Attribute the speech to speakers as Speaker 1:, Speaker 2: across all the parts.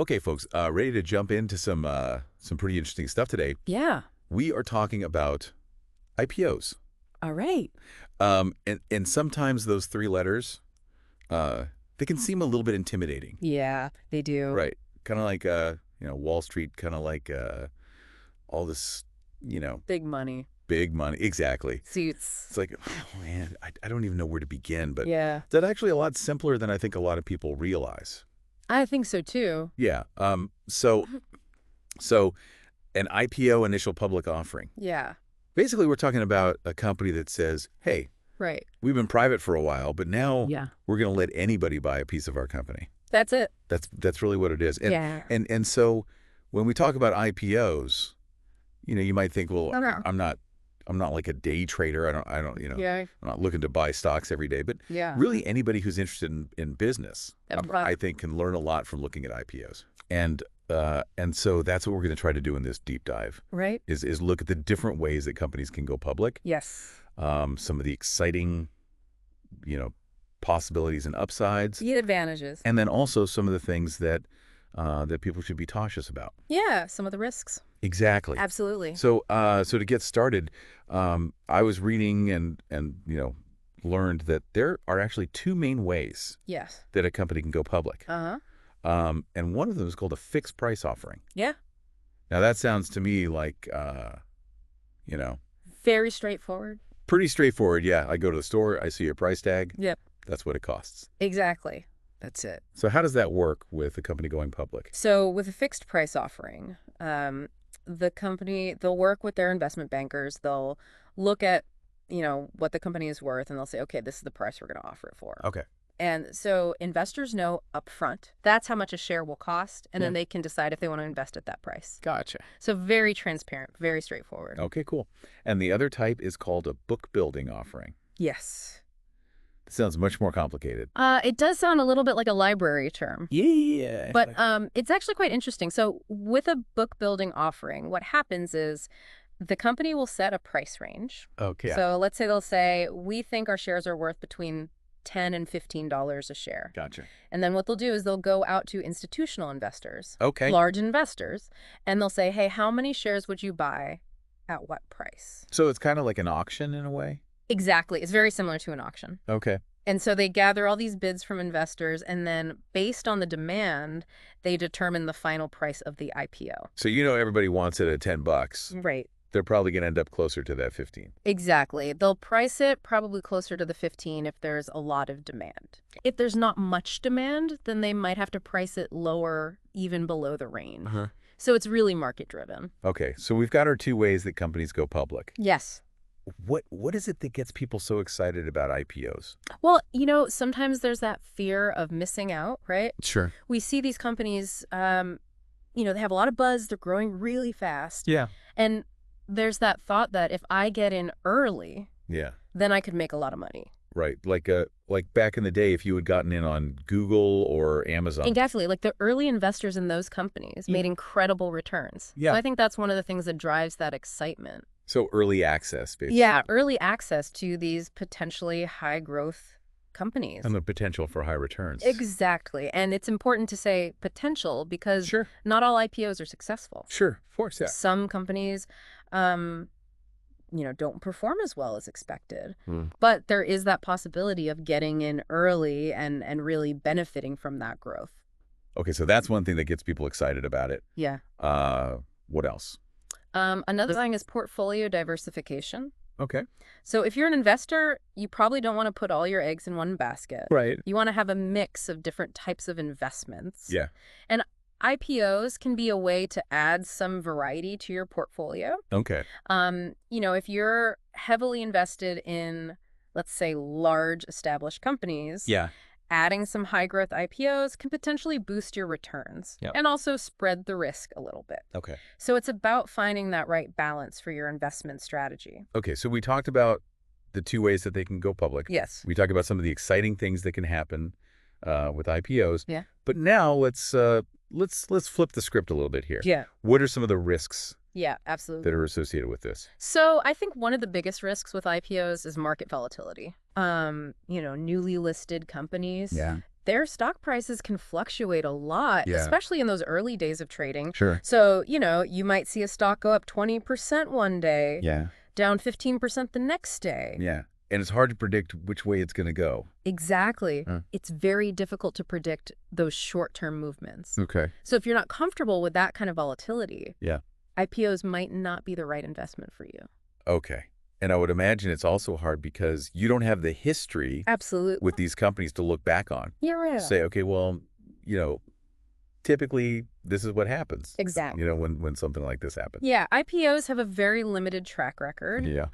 Speaker 1: Okay, folks, ready to jump into some pretty interesting stuff today.
Speaker 2: Yeah.
Speaker 1: We are talking about IPOs.
Speaker 2: All right.
Speaker 1: And sometimes those three letters, they can seem a little bit intimidating.
Speaker 2: Yeah, they do.
Speaker 1: Right. Kind of like, Wall Street, kind of like all this,
Speaker 2: Big money.
Speaker 1: big money. Exactly.
Speaker 2: Suits.
Speaker 1: It's like, oh, man, I don't even know where to begin. But
Speaker 2: Yeah.
Speaker 1: that's actually a lot simpler than I think a lot of people realize.
Speaker 2: I think so too.
Speaker 1: Yeah. So an IPO, initial public offering.
Speaker 2: Yeah.
Speaker 1: Basically, we're talking about a company that says, hey,
Speaker 2: Right.
Speaker 1: we've been private for a while, but now
Speaker 2: Yeah.
Speaker 1: we're going to let anybody buy a piece of our company.
Speaker 2: That's it.
Speaker 1: That's really what it is. And,
Speaker 2: Yeah.
Speaker 1: and so when we talk about IPOs, you might think, well,
Speaker 2: No.
Speaker 1: I'm not like a day trader. I don't,
Speaker 2: Yeah.
Speaker 1: I'm not looking to buy stocks every day. But
Speaker 2: Yeah.
Speaker 1: really, anybody who's interested in business,
Speaker 2: Right.
Speaker 1: I think, can learn a lot from looking at IPOs. And so that's what we're going to try to do in this deep dive.
Speaker 2: Right.
Speaker 1: Is look at the different ways that companies can go public.
Speaker 2: Yes.
Speaker 1: Some of the exciting, possibilities and upsides,
Speaker 2: The advantages.
Speaker 1: and then also some of the things that people should be cautious about.
Speaker 2: Yeah. Some of the risks.
Speaker 1: Exactly.
Speaker 2: Absolutely.
Speaker 1: So to get started, I was reading and learned that there are actually two main ways
Speaker 2: Yes.
Speaker 1: that a company can go public. And one of them is called a fixed price offering.
Speaker 2: Yeah.
Speaker 1: Now that sounds to me like,
Speaker 2: Very straightforward.
Speaker 1: pretty straightforward. Yeah, I go to the store, I see a price tag.
Speaker 2: Yep.
Speaker 1: That's what it costs.
Speaker 2: Exactly. That's it.
Speaker 1: So how does that work with a company going public?
Speaker 2: So with a fixed price offering, the company, they'll work with their investment bankers. They'll look at, what the company is worth, and they'll say, okay, this is the price we're going to offer it for.
Speaker 1: Okay.
Speaker 2: And so investors know upfront that's how much a share will cost, and then they can decide if they want to invest at that price.
Speaker 1: Gotcha.
Speaker 2: So very transparent, very straightforward.
Speaker 1: Okay, cool. And the other type is called a book building offering.
Speaker 2: Yes.
Speaker 1: It sounds much more complicated.
Speaker 2: It does sound a little bit like a library term.
Speaker 1: Yeah.
Speaker 2: But it's actually quite interesting. So with a book building offering, what happens is the company will set a price range.
Speaker 1: Okay.
Speaker 2: So let's say they'll say, we think our shares are worth between $10 and $15 a share.
Speaker 1: Gotcha.
Speaker 2: And then what they'll do is they'll go out to institutional investors,
Speaker 1: Okay.
Speaker 2: large investors, and they'll say, hey, how many shares would you buy at what price?
Speaker 1: So it's kind of like an auction in a way?
Speaker 2: Exactly. It's very similar to an auction.
Speaker 1: Okay.
Speaker 2: And so they gather all these bids from investors, and then based on the demand, they determine the final price of the IPO.
Speaker 1: So everybody wants it at $10.
Speaker 2: Right.
Speaker 1: They're probably going to end up closer to that 15.
Speaker 2: Exactly. They'll price it probably closer to the 15 if there's a lot of demand. If there's not much demand, then they might have to price it lower, even below the range. So it's really market driven.
Speaker 1: Okay. So we've got our two ways that companies go public.
Speaker 2: Yes.
Speaker 1: What is it that gets people so excited about IPOs?
Speaker 2: Well, sometimes there's that fear of missing out, right?
Speaker 1: Sure.
Speaker 2: We see these companies, they have a lot of buzz. They're growing really fast.
Speaker 1: Yeah.
Speaker 2: And there's that thought that if I get in early,
Speaker 1: Yeah.
Speaker 2: then I could make a lot of money.
Speaker 1: Right. Like back in the day, if you had gotten in on Google or Amazon.
Speaker 2: Exactly. Like the early investors in those companies made incredible returns.
Speaker 1: Yeah.
Speaker 2: So I think that's one of the things that drives that excitement.
Speaker 1: So early access, basically.
Speaker 2: Yeah. Early access to these potentially high growth companies.
Speaker 1: And the potential for high returns.
Speaker 2: Exactly. And it's important to say potential because
Speaker 1: Sure.
Speaker 2: not all IPOs are successful.
Speaker 1: Sure. Of course. Yeah.
Speaker 2: Some companies, don't perform as well as expected. But there is that possibility of getting in early and really benefiting from that growth.
Speaker 1: Okay. So that's one thing that gets people excited about it.
Speaker 2: Yeah.
Speaker 1: What else?
Speaker 2: Another thing is portfolio diversification.
Speaker 1: Okay.
Speaker 2: So if you're an investor, you probably don't want to put all your eggs in one basket.
Speaker 1: Right.
Speaker 2: You want to have a mix of different types of investments.
Speaker 1: Yeah.
Speaker 2: And IPOs can be a way to add some variety to your portfolio.
Speaker 1: Okay.
Speaker 2: If you're heavily invested in, let's say, large established companies,
Speaker 1: Yeah.
Speaker 2: adding some high growth IPOs can potentially boost your returns and also spread the risk a little bit.
Speaker 1: Okay.
Speaker 2: So it's about finding that right balance for your investment strategy.
Speaker 1: Okay. So we talked about the two ways that they can go public.
Speaker 2: Yes.
Speaker 1: We talked about some of the exciting things that can happen with IPOs.
Speaker 2: Yeah.
Speaker 1: But now let's flip the script a little bit here.
Speaker 2: Yeah.
Speaker 1: What are some of the risks
Speaker 2: Yeah, absolutely.
Speaker 1: that are associated with this?
Speaker 2: So I think one of the biggest risks with IPOs is market volatility. Newly listed companies, their stock prices can fluctuate a lot,
Speaker 1: Yeah.
Speaker 2: especially in those early days of trading.
Speaker 1: Sure.
Speaker 2: So, you might see a stock go up 20% one day,
Speaker 1: Yeah.
Speaker 2: down 15% the next day.
Speaker 1: Yeah. And it's hard to predict which way it's going to go.
Speaker 2: Exactly.
Speaker 1: Huh.
Speaker 2: It's very difficult to predict those short-term movements.
Speaker 1: Okay.
Speaker 2: So if you're not comfortable with that kind of volatility,
Speaker 1: Yeah.
Speaker 2: IPOs might not be the right investment for you.
Speaker 1: Okay. And I would imagine it's also hard because you don't have the history
Speaker 2: Absolutely.
Speaker 1: with these companies to look back on.
Speaker 2: Yeah.
Speaker 1: Say, okay, well, typically this is what happens.
Speaker 2: Exactly.
Speaker 1: When something like this happens.
Speaker 2: Yeah, IPOs have a very limited track record.
Speaker 1: Yeah.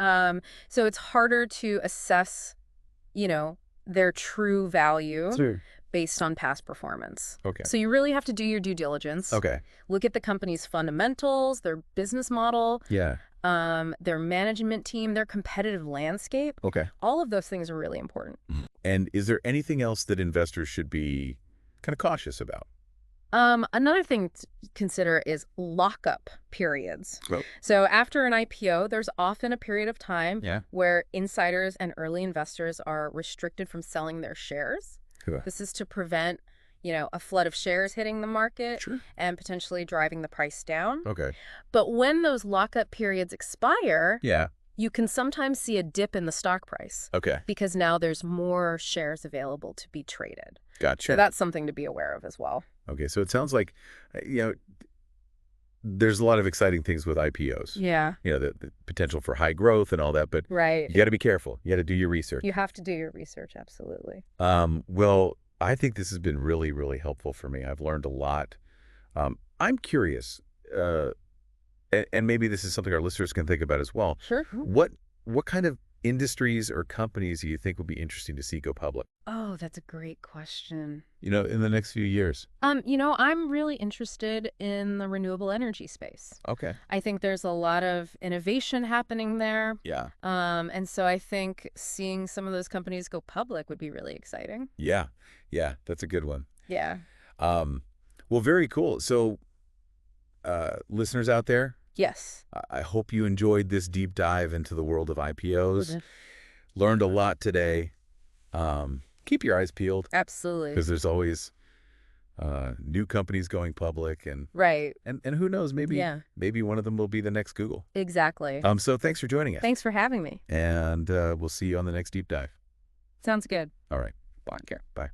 Speaker 2: So it's harder to assess, their true value
Speaker 1: Sure.
Speaker 2: based on past performance.
Speaker 1: Okay.
Speaker 2: So you really have to do your due diligence.
Speaker 1: Okay.
Speaker 2: Look at the company's fundamentals, their business model,
Speaker 1: Yeah.
Speaker 2: their management team, their competitive landscape.
Speaker 1: Okay.
Speaker 2: All of those things are really important.
Speaker 1: And is there anything else that investors should be kind of cautious about?
Speaker 2: Another thing to consider is lockup periods.
Speaker 1: Oh.
Speaker 2: So after an IPO, there's often a period of time
Speaker 1: Yeah.
Speaker 2: where insiders and early investors are restricted from selling their shares.
Speaker 1: Huh.
Speaker 2: This is to prevent, a flood of shares hitting the market
Speaker 1: Sure.
Speaker 2: and potentially driving the price down.
Speaker 1: Okay.
Speaker 2: But when those lockup periods expire,
Speaker 1: Yeah.
Speaker 2: you can sometimes see a dip in the stock price
Speaker 1: Okay.
Speaker 2: because now there's more shares available to be traded.
Speaker 1: Gotcha.
Speaker 2: So that's something to be aware of as well.
Speaker 1: Okay. So it sounds like, there's a lot of exciting things with IPOs.
Speaker 2: Yeah.
Speaker 1: The potential for high growth and all that, but
Speaker 2: Right.
Speaker 1: you got to be careful. You got to do your research.
Speaker 2: You have to do your research, absolutely.
Speaker 1: Well, I think this has been really, really helpful for me. I've learned a lot. I'm curious, and maybe this is something our listeners can think about as well.
Speaker 2: Sure.
Speaker 1: What kind of industries or companies do you think would be interesting to see go public?
Speaker 2: Oh, that's a great question.
Speaker 1: In the next few years.
Speaker 2: I'm really interested in the renewable energy space.
Speaker 1: Okay.
Speaker 2: I think there's a lot of innovation happening there.
Speaker 1: Yeah.
Speaker 2: And so I think seeing some of those companies go public would be really exciting.
Speaker 1: Yeah. Yeah. That's a good one.
Speaker 2: Yeah.
Speaker 1: Well, very cool. So, listeners out there,
Speaker 2: Yes.
Speaker 1: I hope you enjoyed this deep dive into the world of IPOs. Learned a lot today. Keep your eyes peeled
Speaker 2: Absolutely.
Speaker 1: because there's always new companies going public, and
Speaker 2: Right.
Speaker 1: and who knows, maybe one of them will be the next Google.
Speaker 2: Exactly.
Speaker 1: So thanks for joining us.
Speaker 2: Thanks for having me.
Speaker 1: And we'll see you on the next deep dive.
Speaker 2: Sounds good.
Speaker 1: All right.
Speaker 2: Take care.
Speaker 1: Bye.